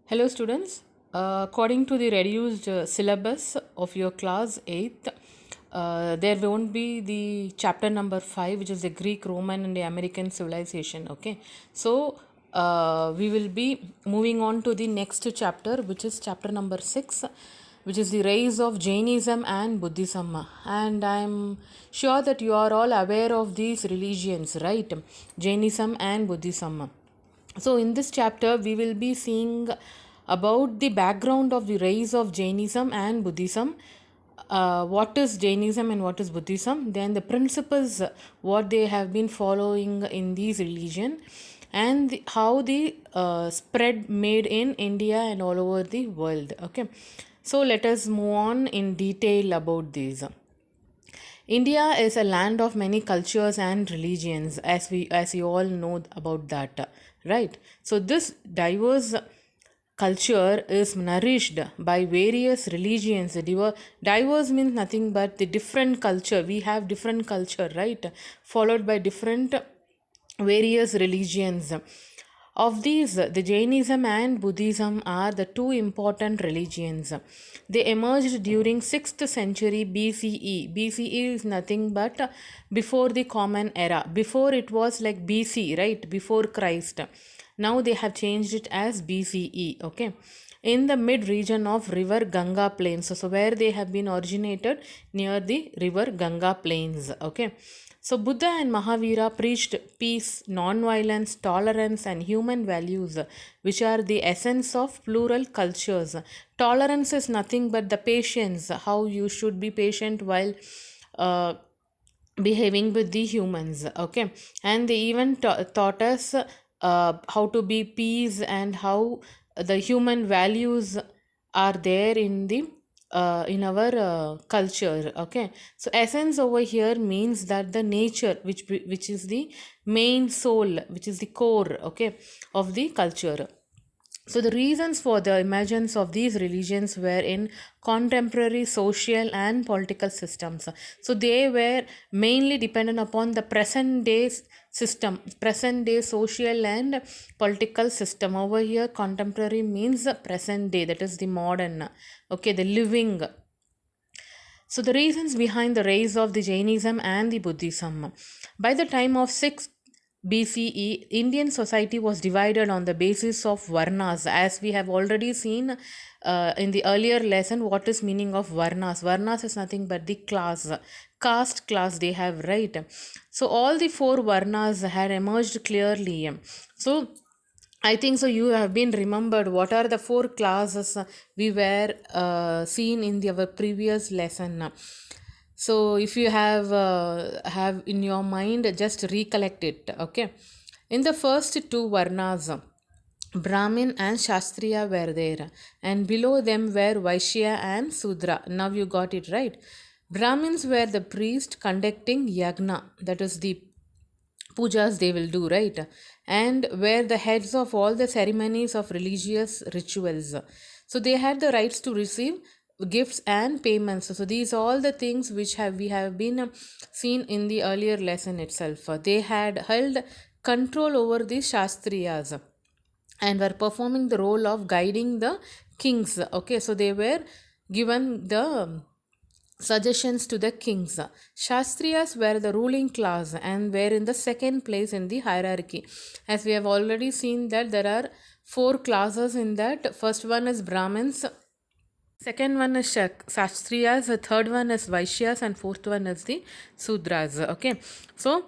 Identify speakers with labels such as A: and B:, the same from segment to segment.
A: Hello, students. According to the reduced syllabus of your class 8th, there won't be the chapter number 5, which is the Greek, Roman, and the American civilization. Okay, so we will be moving on to the next chapter, which is chapter number 6, which is the rise of Jainism and Buddhism. And I'm sure that you are all aware of these religions, right? Jainism and Buddhism. So, in this chapter, we will be seeing about the background of the rise of Jainism and Buddhism. What is Jainism and what is Buddhism? Then the principles, what they have been following in these religion, and how the spread made in India and all over the world. Okay, so let us move on in detail about these. India is a land of many cultures and religions, as you all know about that, right? So this diverse culture is nourished by various religions. Diverse means nothing but the different culture. We have different culture, right? Followed by different various religions. Of these, the Jainism and Buddhism are the two important religions. They emerged during 6th century BCE. BCE is nothing but before the Common Era. Before it was like BC, right? Before Christ. Now they have changed it as BCE. Okay, in the mid region of river Ganga plains. So where they have been originated near the river Ganga plains. Okay, so Buddha and Mahavira preached peace, non-violence, tolerance, and human values, which are the essence of plural cultures. Tolerance is nothing but the patience, how you should be patient while uh, behaving with the humans. Okay, and they even taught us how to be peace and how the human values are there in our culture. Okay, so essence over here means that the nature which is the main soul, which is the core, okay, of the culture. So, the reasons for the emergence of these religions were in contemporary social and political systems. So, they were mainly dependent upon the present day system, present day social and political system. Over here, contemporary means the present day, that is the modern, okay, the living. So, the reasons behind the rise of the Jainism and the Buddhism. By the time of 6th BCE, Indian society was divided on the basis of varnas, as we have already seen in the earlier lesson. What is meaning of varnas? Varnas is nothing but the class, caste class they have, right? So all the four varnas had emerged clearly. So I think so. You have been remembered what are the four classes we were seen in our previous lesson. So if you have in your mind, just recollect it. Okay, in the first two varnas, Brahmin and Shastriya were there, and below them were Vaishya and Sudra. Now you got it right. Brahmins were the priest conducting yagna, that is the pujas they will do, right, and were the heads of all the ceremonies of religious rituals. So they had the rights to receive gifts and payments. So these are all the things which have we have been seen in the earlier lesson itself. They had held control over the shastriyas and were performing the role of guiding the kings. Okay, so they were given the suggestions to the kings. Shastriyas were the ruling class and were in the second place in the hierarchy. As we have already seen that there are four classes in that. First one is Brahmins, second one is Shastriyas, the third one is Vaishyas, and fourth one is the Sudras. Okay, so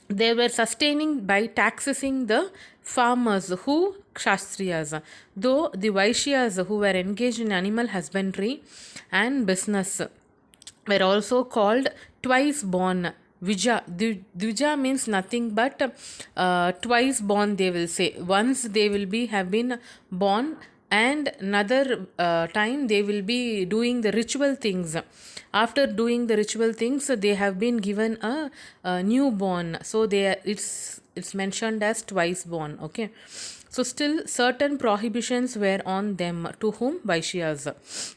A: they were sustaining by taxing the farmers who Kshatriyas, though the Vaishyas who were engaged in animal husbandry and business were also called twice born. Dvija means nothing but twice born, they will say. Once they will be have been born, and another time they will be doing the ritual things. After doing the ritual things, they have been given a newborn. So it's mentioned as twice born. Okay. So still certain prohibitions were on them, to whom Vaishyas.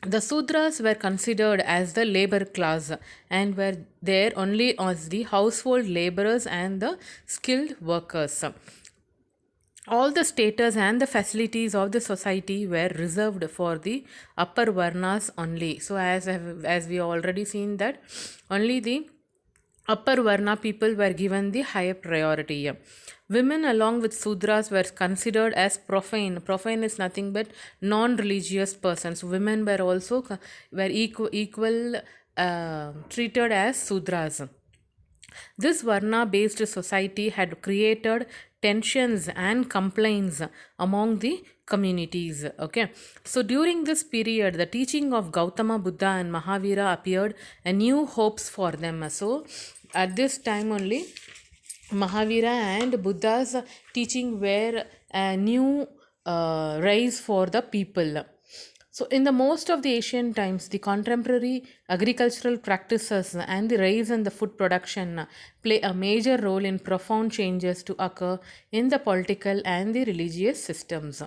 A: The Sudras were considered as the labor class and were there only as the household laborers and the skilled workers. all the status and the facilities of the society were reserved for the upper varnas only. So as we already seen that only the upper varna people were given the higher priority. Women along with Sudras were considered as profane. Profane is nothing but non-religious persons. Women were also were equal treated as Sudras. This Varna based society had created tensions and complaints among the communities. Okay, so during this period, the teaching of Gautama Buddha and Mahavira appeared and new hopes for them. So, at this time only, Mahavira and Buddha's teaching were a new rise for the people. So, in the most of the ancient times, the contemporary agricultural practices and the rise in the food production play a major role in profound changes to occur in the political and the religious systems.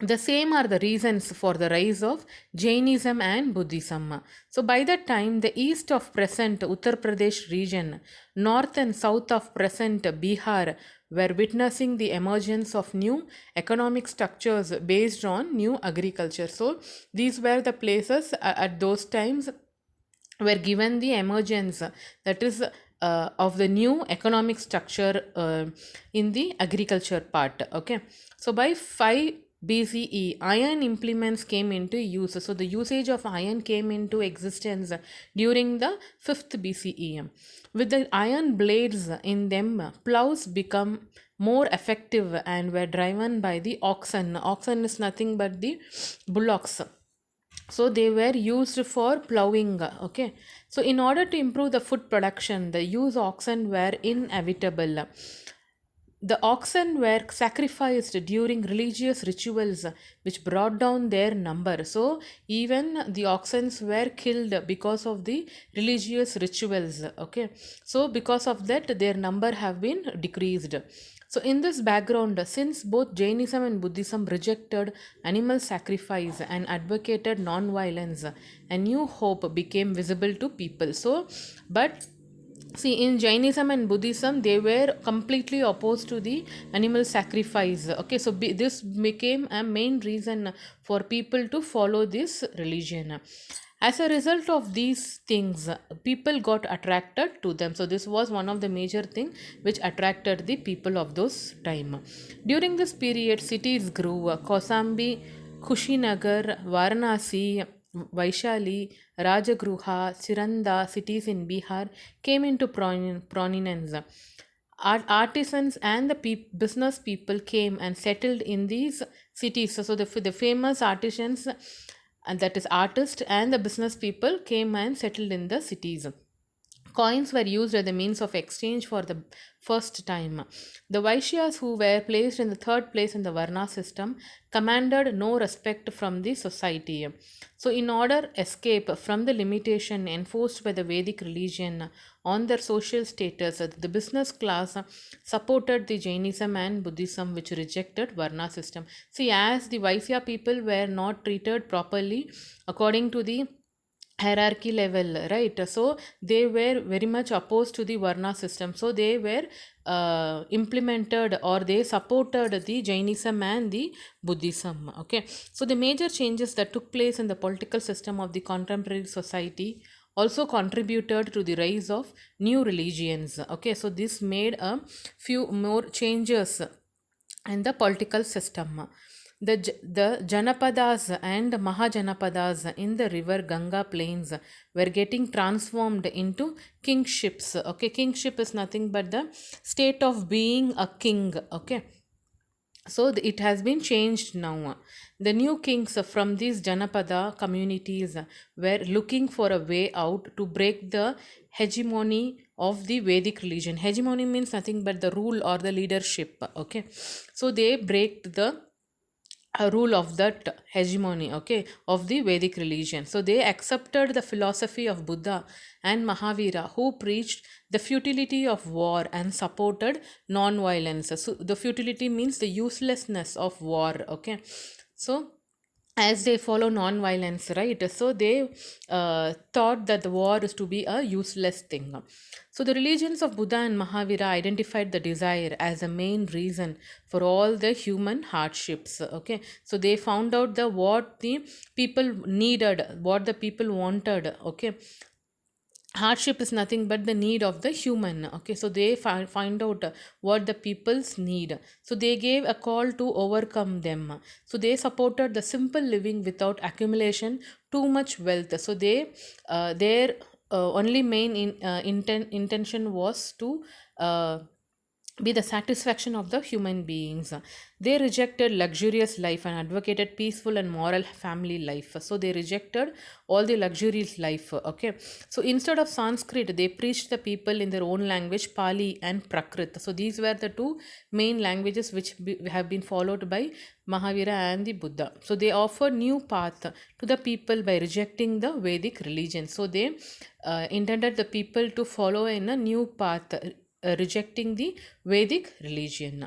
A: The same are the reasons for the rise of Jainism and Buddhism. So, by that time, the east of present Uttar Pradesh region, north and south of present Bihar were witnessing the emergence of new economic structures based on new agriculture. So, these were the places at those times were given the emergence, that is of the new economic structure in the agriculture part. Okay, so by 5 BCE, iron implements came into use. So the usage of iron came into existence during the 5th BCE. With the iron blades in them, plows become more effective and were driven by the oxen. Oxen is nothing but the bullocks, so they were used for plowing. Okay, so in order to improve the food production, the use of oxen were inevitable. The oxen were sacrificed during religious rituals which brought down their number. So even the oxen were killed because of the religious rituals. Okay, so because of that their number have been decreased. So, in this background, since both Jainism and Buddhism rejected animal sacrifice and advocated non-violence, a new hope became visible to people. So, but see, in Jainism and Buddhism, they were completely opposed to the animal sacrifice. Okay, so this became a main reason for people to follow this religion. As a result of these things, people got attracted to them. So this was one of the major thing which attracted the people of those time. During this period, cities grew. Kosambi, Kushinagar, Varanasi, Vaishali, Rajagruha, Chiranda cities in Bihar came into prominence. Artisans and the business people came and settled in these cities. So the famous artisans, and that is artists and the business people, came and settled in the cities. Coins were used as a means of exchange for the first time. The Vaishyas, who were placed in the third place in the Varna system, commanded no respect from the society. So, in order escape from the limitation enforced by the Vedic religion on their social status, the business class supported the Jainism and Buddhism, which rejected Varna system. See, as the Vaishya people were not treated properly according to the hierarchy level, right? So they were very much opposed to the Varna system, so they were implemented, or they supported the Jainism and the Buddhism. Okay, so the major changes that took place in the political system of the contemporary society also contributed to the rise of new religions. Okay, so this made a few more changes in the political system. The Janapadas and Mahajanapadas in the river Ganga plains were getting transformed into kingships. Okay, kingship is nothing but the state of being a king. Okay, so it has been changed now. The new kings from these Janapada communities were looking for a way out to break the hegemony of the Vedic religion. Hegemony means nothing but the rule or the leadership. Okay, so they break the rule of that hegemony, okay, of the Vedic religion. So they accepted the philosophy of Buddha and Mahavira, who preached the futility of war and supported non-violence. So the futility means the uselessness of war. Okay, so as they follow non-violence, right? So they thought that the war is to be a useless thing. So the religions of Buddha and Mahavira identified the desire as a main reason for all the human hardships. Okay, so they found out the what the people needed, what the people wanted. Okay, hardship is nothing but the need of the human. Okay, so they find out what the people's need, so they gave a call to overcome them. So they supported the simple living without accumulation too much wealth. So they their only main intention was to uh, be the satisfaction of the human beings. They rejected luxurious life and advocated peaceful and moral family life. So they rejected all the luxurious life. Okay. So instead of Sanskrit, they preached the people in their own language, Pali and Prakrit. So these were the two main languages which have been followed by Mahavira and the Buddha. So they offered new path to the people by rejecting the Vedic religion. So they intended the people to follow in a new path, rejecting the Vedic religion.